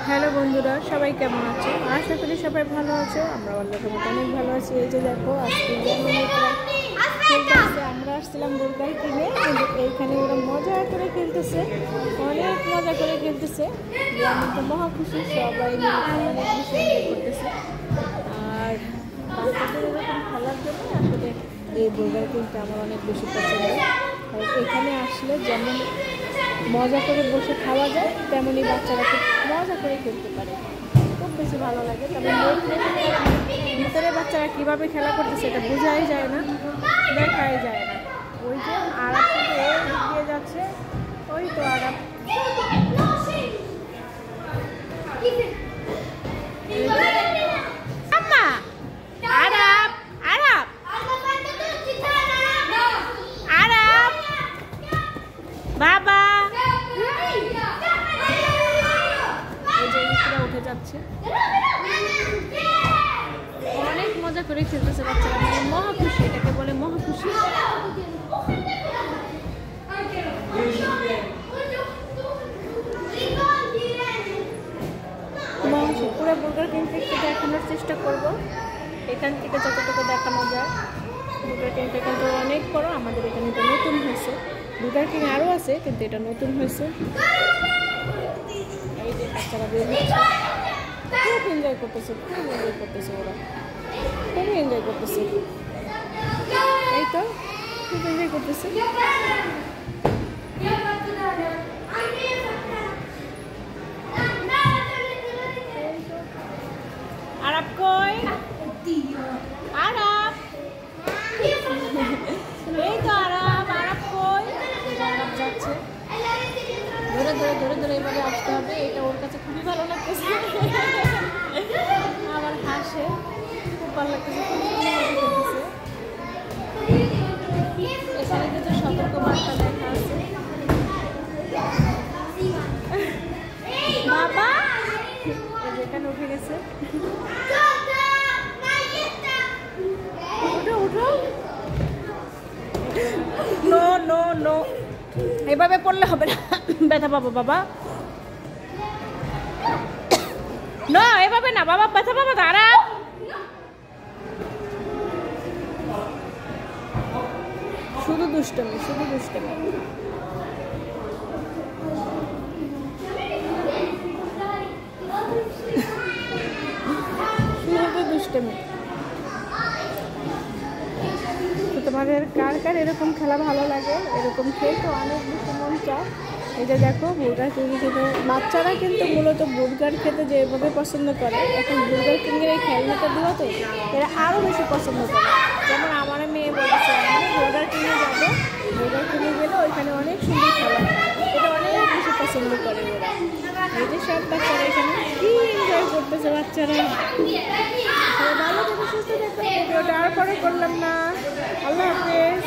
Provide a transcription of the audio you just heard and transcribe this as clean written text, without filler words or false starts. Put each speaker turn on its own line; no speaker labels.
Hello বন্ধুরা, সবাই কেমন আছো? আশা করি সবাই ভালো আছো। আমরা আল্লাহর মতো অনেক ভালো আছি। এই যে দেখো, আজকে আমরা আসছিলাম বোরকার কিনে, কিন্তু এইখানে ওরা মজা করে খেলতেছে, অনেক মজা করে খেলতেছে। আমি তো মহা খুশি, সবাই অনেক বেশি এনজয় করতেছে। আর বাচ্চাদের এরকম খেলার জন্য আসলে এই বোরকার কিনতে আমার অনেক বেশি পছন্দ। আর এখানে আসলে যেমন মজা করে বসে খাওয়া যায়, তেমনি বাচ্চারা খুব মজা করে খেলতে পারে, খুব বেশি ভালো লাগে। তবে ভিতরে বাচ্চারা কীভাবে খেলা করতেছে এটা বোঝাই যায় না, দেখাই যায় না। ওই যে আরাপ কিন্তু এগিয়ে যাচ্ছে, ওই তো আরাপ। বাবা উঠে যাচ্ছে, অনেক মজা করে খেলতেছে বাচ্চারা, মানে মহা খুশি, এটাকে বলে মহা খুশি। পুরো বুর্গার কিং থেকে দেখানোর চেষ্টা করব, এখান থেকে যতটুকু দেখানো যায়। বুর্গার কিংটা কিন্তু অনেক বড়, আমাদের এখানে তো নতুন হয়েছে। বুর্গার কিং আরও আছে, কিন্তু এটা নতুন হয়েছে। এই যে বাচ্চারা বের হচ্ছে, খুব এনজয় করতেছে, খুব এনজয় করতেছে, ওরা খুবই এনজয় করতেছে। এই তো খুব এনজয় করতেছে। আরাপ কই? আরাপ, এই তো আরাপ। আরাপ কই? আরাপ যাচ্ছে, ধরে ধরে ধরে ধরে এভাবে আসতে হবে। এটা ওর কাছে খুবই ভালো লাগতেছে, আবার হাসে, খুব ভালো লাগতেছে, খুবই মজা করতেছে। এখানে কিন্তু সতর্ক বার্তা লেখা আছে। বাবা এখানে উঠে গেছে, উঠো উঠো। নো নো নো, এভাবে পড়লে হবে না, ব্যথা পাবো বাবা। না এভাবে না বাবা, ব্যথা পাবো। দাঁড়া, শুধু দুষ্টমি, শুধু দুষ্টমি। শুধু দুষ্টমি। তোমাদের কার কার এরকম খেলা ভালো লাগে? এরকম খেলতে অনেক বেশি মন চায়। এই যে দেখো, বুর্গার কিং কিন্তু বাচ্চারা কিন্তু মূলত বুর্গার খেতে যেভাবে পছন্দ করে, এখন বুর্গার কিংয়ের এই খেলনাটা দিওয়াতে এরা আরও বেশি পছন্দ করে। যেমন আমার মেয়ে বলেছে, আমি বুর্গার কিংয়ে যাবো, বুর্গার কিংয়ে গেলে ওইখানে অনেক সুন্দর খেলা, এটা অনেক বেশি পছন্দ করে ওরা। এই যে সব বাচ্চারা এখানে কি এনজয় করতেছে বাচ্চারা। ভালো থেকে সুস্থ থাকতে, ভিডিওটা আর পরে করলাম না। আল্লাহ হাফেজ।